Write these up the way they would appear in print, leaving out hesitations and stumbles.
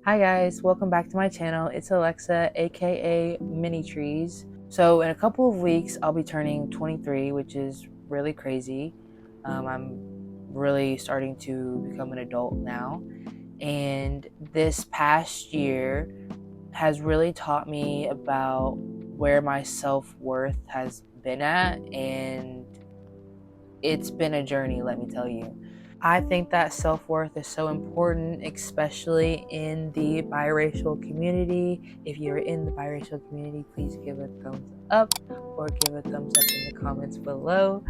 Hi guys, welcome back to my channel. It's Alexa, aka Mini Trees. So in a couple of weeks, I'll be turning 23, which is really crazy. I'm really starting to become an adult now. And this past year has really taught me about where my self-worth has been at, and it's been a journey, let me tell you. I think that self-worth is so important, especially in the biracial community. If you're in the biracial community, please give a thumbs up or give a thumbs up in the comments below.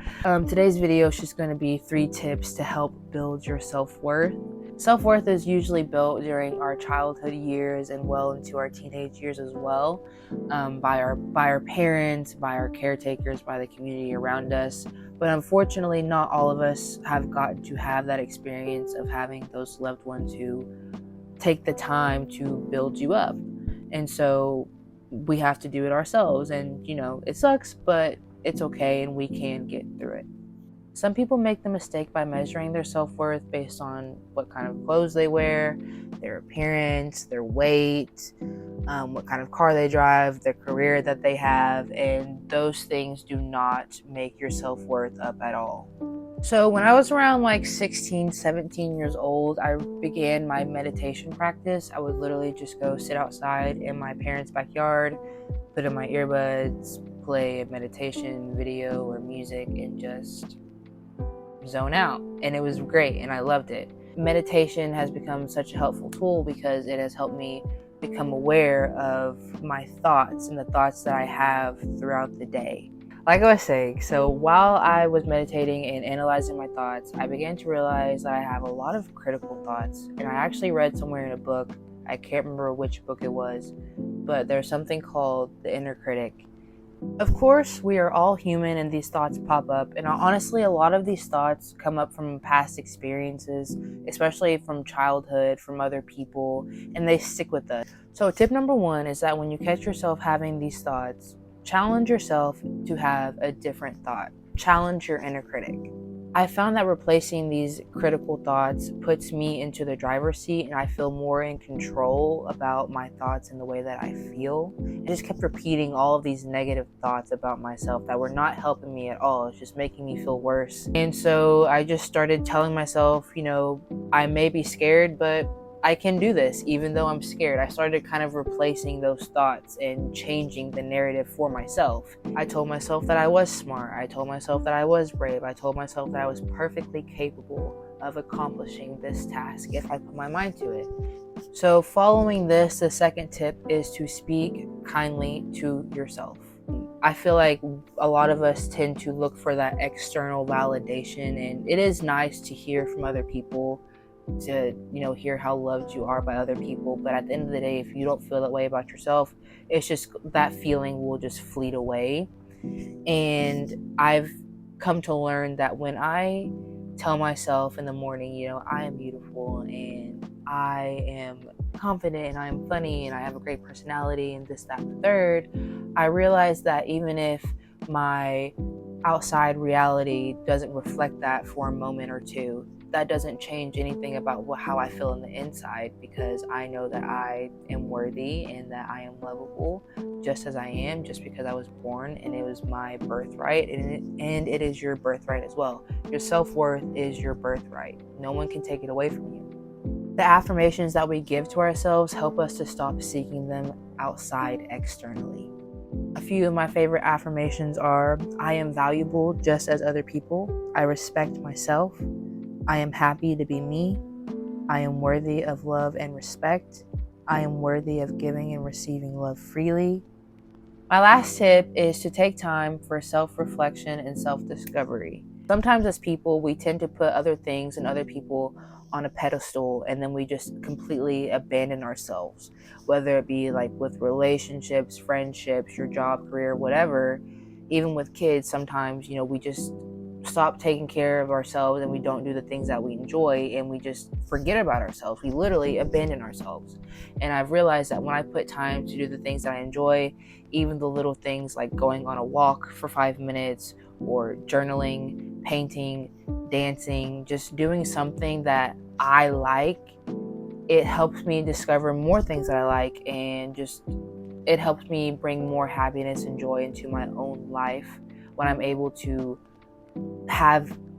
Today's video is just going to be 3 tips to help build your self-worth. Self-worth is usually built during our childhood years and well into our teenage years as well, by our parents, by our caretakers, by the community around us. But unfortunately, not all of us have gotten to have that experience of having those loved ones who take the time to build you up. And so we have to do it ourselves. And, it sucks, but it's okay and we can get through it. Some people make the mistake by measuring their self-worth based on what kind of clothes they wear, their appearance, their weight, what kind of car they drive, their career that they have, and those things do not make your self-worth up at all. So when I was around like 16, 17 years old, I began my meditation practice. I would literally just go sit outside in my parents' backyard, put in my earbuds, play a meditation video or music, and just zone out. And it was great and I loved it. Meditation has become such a helpful tool because it has helped me become aware of my thoughts and the thoughts that I have throughout the day. Like I was saying, so while I was meditating and analyzing my thoughts, I began to realize that I have a lot of critical thoughts. And I actually read somewhere in a book, I can't remember which book it was, but there's something called the inner critic. Of course, we are all human and these thoughts pop up, and honestly, a lot of these thoughts come up from past experiences, especially from childhood, from other people, and they stick with us. So tip number 1 is that when you catch yourself having these thoughts, challenge yourself to have a different thought. Challenge your inner critic. I found that replacing these critical thoughts puts me into the driver's seat and I feel more in control about my thoughts and the way that I feel. I just kept repeating all of these negative thoughts about myself that were not helping me at all. It's just making me feel worse. And so I just started telling myself, I may be scared, but I can do this even though I'm scared. I started kind of replacing those thoughts and changing the narrative for myself. I told myself that I was smart. I told myself that I was brave. I told myself that I was perfectly capable of accomplishing this task if I put my mind to it. So following this, the second tip is to speak kindly to yourself. I feel like a lot of us tend to look for that external validation, and it is nice to hear from other people, to hear how loved you are by other people, but at the end of the day, if you don't feel that way about yourself, it's just that feeling will just fleet away. And I've come to learn that when I tell myself in the morning, I am beautiful and I am confident and I'm funny and I have a great personality and this, that, and the third, I realize that even if my outside reality doesn't reflect that for a moment or two, that doesn't change anything about how I feel on the inside, because I know that I am worthy and that I am lovable just as I am, just because I was born and it was my birthright, and it is your birthright as well. Your self-worth is your birthright. No one can take it away from you. The affirmations that we give to ourselves help us to stop seeking them outside externally. A few of my favorite affirmations are: I am valuable just as other people. I respect myself. I am happy to be me. I am worthy of love and respect. I am worthy of giving and receiving love freely. My last tip is to take time for self-reflection and self-discovery. Sometimes as people, we tend to put other things and other people on a pedestal, and then we just completely abandon ourselves, whether it be like with relationships, friendships, your job, career, whatever. Even with kids, sometimes, we just stop taking care of ourselves and we don't do the things that we enjoy and we just forget about ourselves. We literally abandon ourselves. And I've realized that when I put time to do the things that I enjoy, even the little things like going on a walk for 5 minutes or journaling, painting, dancing, just doing something that I like, it helps me discover more things that I like, and just it helps me bring more happiness and joy into my own life when I'm able to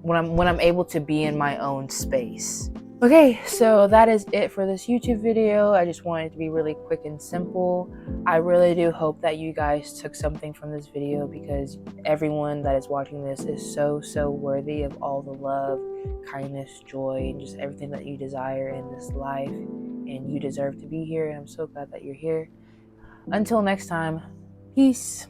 when I'm able to be in my own space. Okay, so that is it for this YouTube video. I just wanted it to be really quick and simple. I really do hope that you guys took something from this video, because everyone that is watching this is so worthy of all the love, kindness, joy, and just everything that you desire in this life. And you deserve to be here, and I'm so glad that you're here. Until next time, peace.